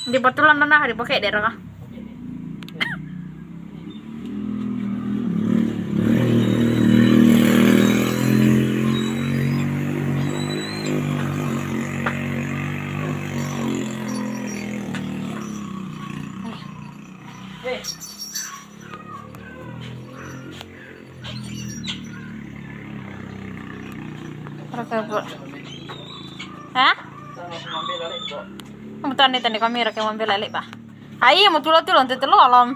Di patulan na hari pakai daerah kah? Hah? Kamu tani kamera kayak mobil lalik bah. Ayo mau tulot tulon alam.